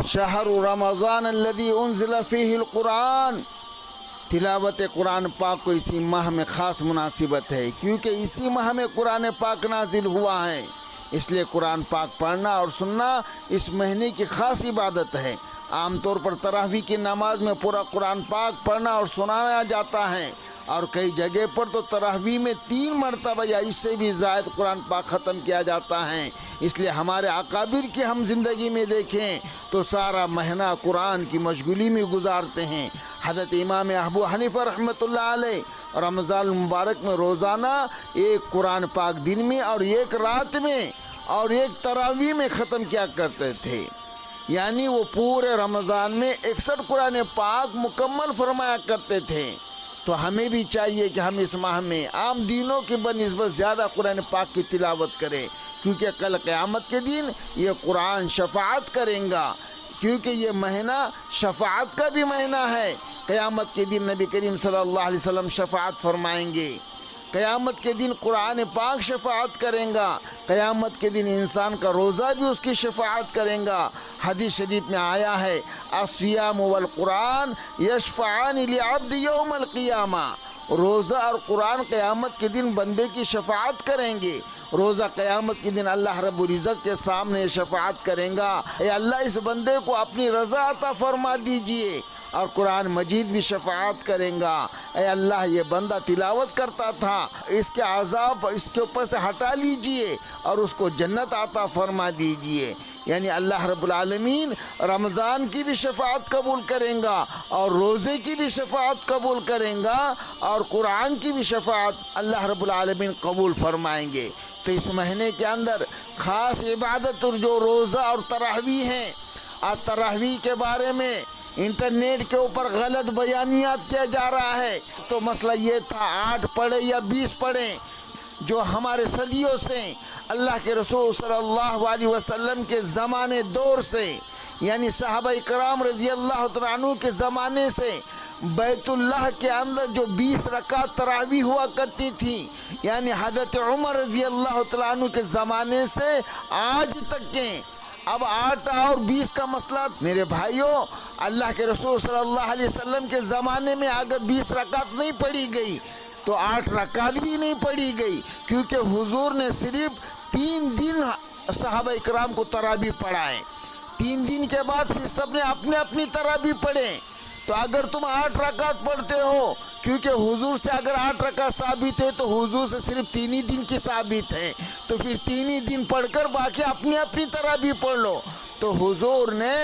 شہر رمضان الذی انزل فیہ القرآن، تلاوت قرآن پاک کو اسی ماہ میں خاص مناسبت ہے، کیونکہ اسی ماہ میں قرآن پاک نازل ہوا ہے، اس لیے قرآن پاک پڑھنا اور سننا اس مہینے کی خاص عبادت ہے۔ عام طور پر تراویح کی نماز میں پورا قرآن پاک پڑھنا اور سنایا جاتا ہے، اور کئی جگہ پر تو تراویح میں 3 مرتبہ یا اس سے بھی زائد قرآن پاک ختم کیا جاتا ہے۔ اس لیے ہمارے اکابر کی ہم زندگی میں دیکھیں تو سارا مہینہ قرآن کی مشغولی میں گزارتے ہیں۔ حضرت امام ابو حنیفہ رحمۃ اللہ علیہ رمضان المبارک میں روزانہ ایک قرآن پاک دن میں اور ایک رات میں اور ایک تراویح میں ختم کیا کرتے تھے، یعنی وہ پورے رمضان میں 61 قرآن پاک مکمل فرمایا کرتے تھے۔ تو ہمیں بھی چاہیے کہ ہم اس ماہ میں عام دنوں کی بنسبت زیادہ قرآن پاک کی تلاوت کریں، کیونکہ کل قیامت کے دن یہ قرآن شفاعت کریں گا، کیونکہ یہ مہینہ شفاعت کا بھی مہینہ ہے۔ قیامت کے دن نبی کریم صلی اللہ علیہ وسلم شفاعت فرمائیں گے، قیامت کے دن قرآن پاک شفاعت کریں گا، قیامت کے دن انسان کا روزہ بھی اس کی شفاعت کریں گا۔ حدیث شریف میں آیا ہے الصیام والقرآن یشفعان لعبد یوم القیامہ، روزہ اور قرآن قیامت کے دن بندے کی شفاعت کریں گے۔ روزہ قیامت کے دن اللہ رب العزت کے سامنے شفاعت کریں گا، اے اللہ اس بندے کو اپنی رضا عطا فرما دیجئے، اور قرآن مجید بھی شفاعت کریں گا، اے اللہ یہ بندہ تلاوت کرتا تھا، اس کے عذاب اس کے اوپر سے ہٹا لیجئے اور اس کو جنت عطا فرما دیجئے۔ یعنی اللہ رب العالمین رمضان کی بھی شفاعت قبول کریں گا اور روزے کی بھی شفاعت قبول کریں گا اور قرآن کی بھی شفاعت اللہ رب العالمین قبول فرمائیں گے۔ تو اس مہینے کے اندر خاص عبادت جو روزہ اور تراویح ہیں، اور تراویح کے بارے میں انٹرنیٹ کے اوپر غلط بیانیات کیا جا رہا ہے، تو مسئلہ یہ تھا 8 پڑھیں یا 20 پڑھیں، جو ہمارے صدیوں سے اللہ کے رسول صلی اللہ علیہ وسلم کے زمانے دور سے، یعنی صحابہ کرام رضی اللہ تعالیٰ عنہ کے زمانے سے بیت اللہ کے اندر جو 20 رکعت تراویح ہوا کرتی تھی، یعنی حضرت عمر رضی اللہ تعالیٰ عنہ کے زمانے سے آج تک کے، اب 8 اور 20 کا مسئلہ میرے بھائیوں، اللہ کے رسول صلی اللہ علیہ وسلم کے زمانے میں اگر 20 رکعت نہیں پڑھی گئی تو 8 رکعت بھی نہیں پڑھی گئی، کیونکہ حضور نے صرف 3 دن صحابہ اکرام کو تراویح پڑھائے، 3 دن کے بعد پھر سب نے اپنے اپنی تراویح پڑھے۔ تو اگر تم 8 رکعت پڑھتے ہو، کیونکہ حضور سے اگر 8 رکعت ثابت ہے تو حضور سے صرف 3 ہی دن کی ثابت ہے، تو پھر 3 ہی دن پڑھ کر باقی اپنی اپنی تراویح پڑھ لو۔ تو حضور نے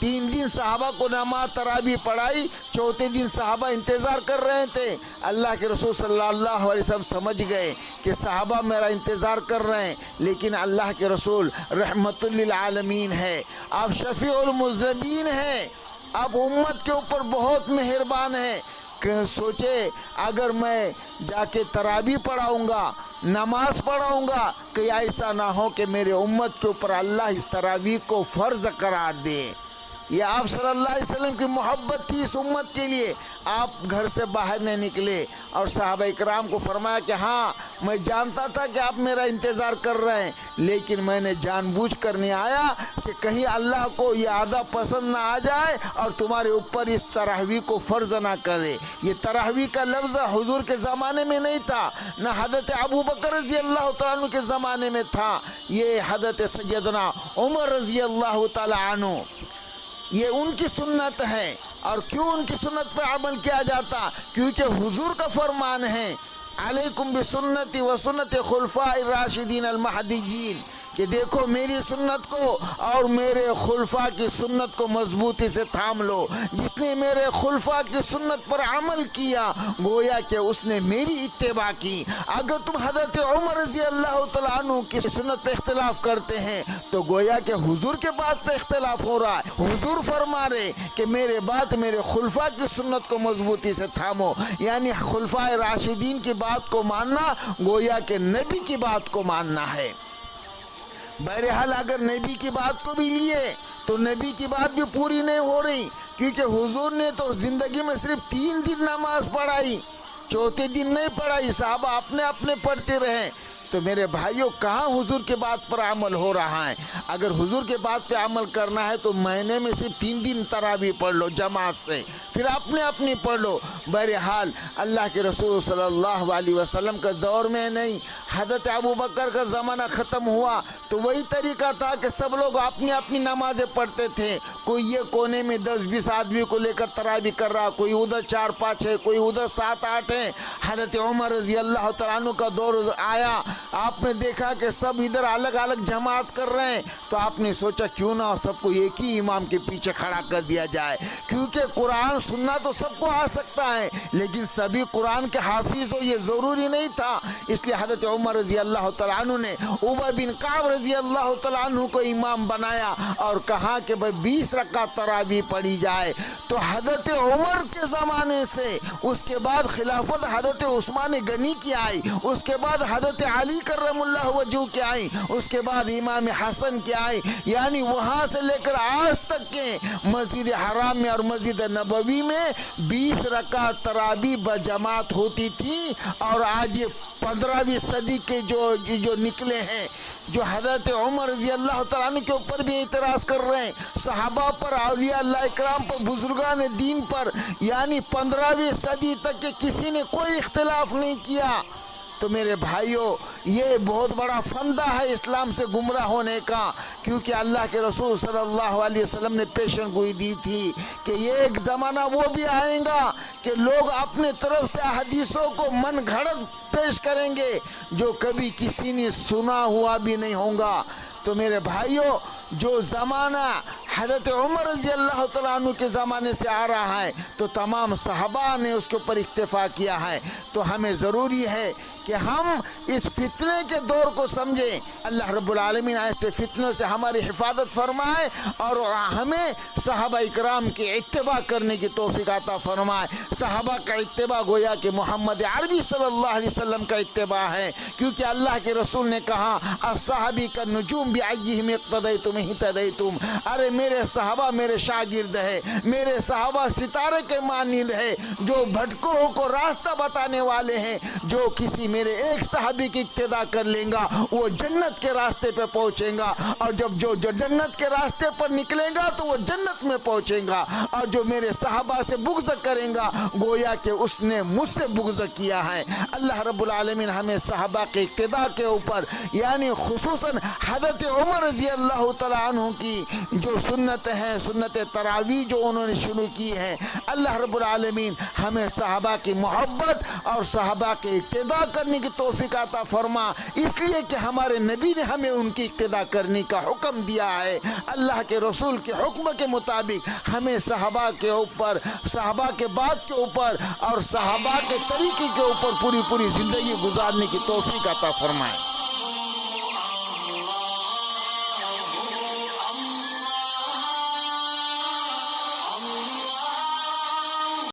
3 دن صحابہ کو نماز تراویح پڑھائی، چوتھے دن صحابہ انتظار کر رہے تھے، اللہ کے رسول صلی اللہ علیہ وسلم سمجھ گئے کہ صحابہ میرا انتظار کر رہے ہیں، لیکن اللہ کے رسول رحمت للعالمین ہے، آپ شفیع المذنبین ہیں، آپ امت کے اوپر بہت مہربان ہیں، کہ سوچے اگر میں جا کے تراویح پڑھاؤں گا، نماز پڑھاؤں گا، کہ ایسا نہ ہو کہ میرے امت کے اوپر اللہ اس تراویح کو فرض قرار دے۔ یہ آپ صلی اللہ علیہ وسلم کی محبت تھی اس امت کے لیے، آپ گھر سے باہر نہیں نکلے اور صحابہ اکرام کو فرمایا کہ ہاں میں جانتا تھا کہ آپ میرا انتظار کر رہے ہیں، لیکن میں نے جان بوجھ کر نہیں آیا کہ کہیں اللہ کو یہ عادہ پسند نہ آ جائے اور تمہارے اوپر اس تراویح کو فرض نہ کرے۔ یہ تراویح کا لفظ حضور کے زمانے میں نہیں تھا، نہ حضرت ابو بکر رضی اللہ تعالیٰ عنہ کے زمانے میں تھا، یہ حضرت سیدنا عمر رضی اللہ تعالیٰ عنہ، یہ ان کی سنت ہے۔ اور کیوں ان کی سنت پر عمل کیا جاتا؟ کیونکہ حضور کا فرمان ہے علیکم بسنتی و سنت خلفاء الراشدین المہدیین، کہ دیکھو میری سنت کو اور میرے خلفاء کی سنت کو مضبوطی سے تھام لو، جس نے میرے خلفاء کی سنت پر عمل کیا گویا کہ اس نے میری اتباع کی۔ اگر تم حضرت عمر رضی اللہ تعالیٰ عنہ کی سنت پہ اختلاف کرتے ہیں تو گویا کہ حضور کے بات پہ اختلاف ہو رہا ہے۔ حضور فرما رہے کہ میرے بات میرے خلفاء کی سنت کو مضبوطی سے تھامو، یعنی خلفاء راشدین کی بات کو ماننا گویا کہ نبی کی بات کو ماننا ہے۔ بہرحال اگر نبی کی بات کو بھی لیے تو نبی کی بات بھی پوری نہیں ہو رہی، کیونکہ حضور نے تو زندگی میں صرف 3 دن نماز پڑھائی، چوتھے دن نہیں پڑھائی، صحابہ اپنے اپنے پڑھتے رہے۔ تو میرے بھائیوں کہاں حضور کے بات پر عمل ہو رہا ہے؟ اگر حضور کے بات پہ عمل کرنا ہے تو مہینے میں صرف 3 دن تراویح پڑھ لو جماعت سے، پھر اپنی پڑھ لو۔ بہرحال اللہ کے رسول صلی اللہ علیہ وسلم کا دور میں نہیں، حضرت ابوبکر کا زمانہ ختم ہوا تو وہی طریقہ تھا کہ سب لوگ اپنی نمازیں پڑھتے تھے۔ کوئی یہ کونے میں 10-20 آدمی کو لے کر تراویح کر رہا، کوئی ادھر 4-5 ہے، کوئی ادھر 7-8 ہے۔ حضرت عمر رضی اللہ تعالیٰ عنہ کا دور آیا، آپ نے دیکھا کہ سب ادھر الگ الگ جماعت کر رہے ہیں، تو آپ نے سوچا کیوں نہ سب کو ایک ہی امام کے پیچھے کھڑا کر دیا جائے، کیونکہ قرآن سننا تو سب کو آ سکتا ہے لیکن سبھی قرآن کے حافظ ہو یہ ضروری نہیں تھا۔ اس لیے حضرت عمر رضی اللہ تعالیٰ عنہ نے ابی بن کعب رضی اللہ تعالیٰ عنہ کو امام بنایا اور کہا کہ 20 رکعت تراویح پڑھی جائے۔ تو حضرت عمر کے زمانے سے اس کے بعد خلافت حضرت عثمان غنی کی آئی، اس کے بعد حضرت علی کرم اللہ وجہہ کی آئی، اس کے بعد امام حسن کی آئی، یعنی وہاں سے لے کر آج تک کے مسجد حرام میں اور مسجد نبوی میں 20 رکعت تراویح بجماعت ہوتی تھی۔ اور آج یہ 15ویں صدی کے جو نکلے ہیں، جو حضرت عمر رضی اللہ تعالیٰ عنہ کے اوپر بھی اعتراض کر رہے ہیں، صحابہ پر، اولیاء اللہ اکرام پر، بزرگان دین پر، یعنی 15ویں صدی تک کے کسی نے کوئی اختلاف نہیں کیا۔ تو میرے بھائیوں یہ بہت بڑا فندہ ہے اسلام سے گمراہ ہونے کا، کیونکہ اللہ کے رسول صلی اللہ علیہ وسلم نے پیشن گوئی دی تھی کہ یہ ایک زمانہ وہ بھی آئے گا کہ لوگ اپنے طرف سے حدیثوں کو من گھڑت پیش کریں گے جو کبھی کسی نے سنا ہوا بھی نہیں ہوگا۔ تو میرے بھائیوں جو زمانہ حضرت عمر رضی اللہ تعالیٰ عنہ کے زمانے سے آ رہا ہے تو تمام صحابہ نے اس کے اوپر اکتفا کیا ہے، تو ہمیں ضروری ہے کہ ہم اس فتنے کے دور کو سمجھیں۔ اللہ رب العالمین ایسے فتنوں سے ہماری حفاظت فرمائے اور ہمیں صحابہ اکرام کی اتباع کرنے کی توفیق عطا فرمائے۔ صحابہ کا اتباع گویا کہ محمد عربی صلی اللہ علیہ وسلم کا اتباع ہے، کیونکہ اللہ کے رسول نے کہا الصحابی کا نجوم بأیہم اقتدیتم اہتدیتم، ارے میرے صحابہ میرے شاگرد ہے، میرے صحابہ ستارے کے مانند ہے جو بھٹکوں کو راستہ بتانے والے ہیں۔ جو کسی میرے ایک صحابی کی اقتداء کر لیں گا وہ جنت کے راستے پہ پہنچیں گا، اور جب جو جنت کے راستے پر نکلے گا تو وہ جنت میں پہنچیں گا، اور جو میرے صحابہ سے بغض کریں گا گویا کہ اس نے مجھ سے بغض کیا ہے۔ اللہ رب العالمین ہمیں صحابہ کے اقتداء کے اوپر، یعنی خصوصاً حضرت عمر رضی اللہ تعالیٰ عنہ کی جو سنت ہے، سنت تراویح جو انہوں نے شروع کی ہے، اللہ رب العالمین ہمیں صحابہ کی محبت اور صحابہ کے اقتداء کرنے کی توفیق عطا فرما، اس لیے کہ ہمارے نبی نے ہمیں ان کی اقتداء کرنے کا حکم دیا ہے۔ اللہ کے رسول کے حکم کے مطابق ہمیں صحابہ کے اوپر، صحابہ کے بات کے اوپر اور صحابہ کے طریقے کے اوپر پوری زندگی گزارنے کی توفیق عطا فرمائے۔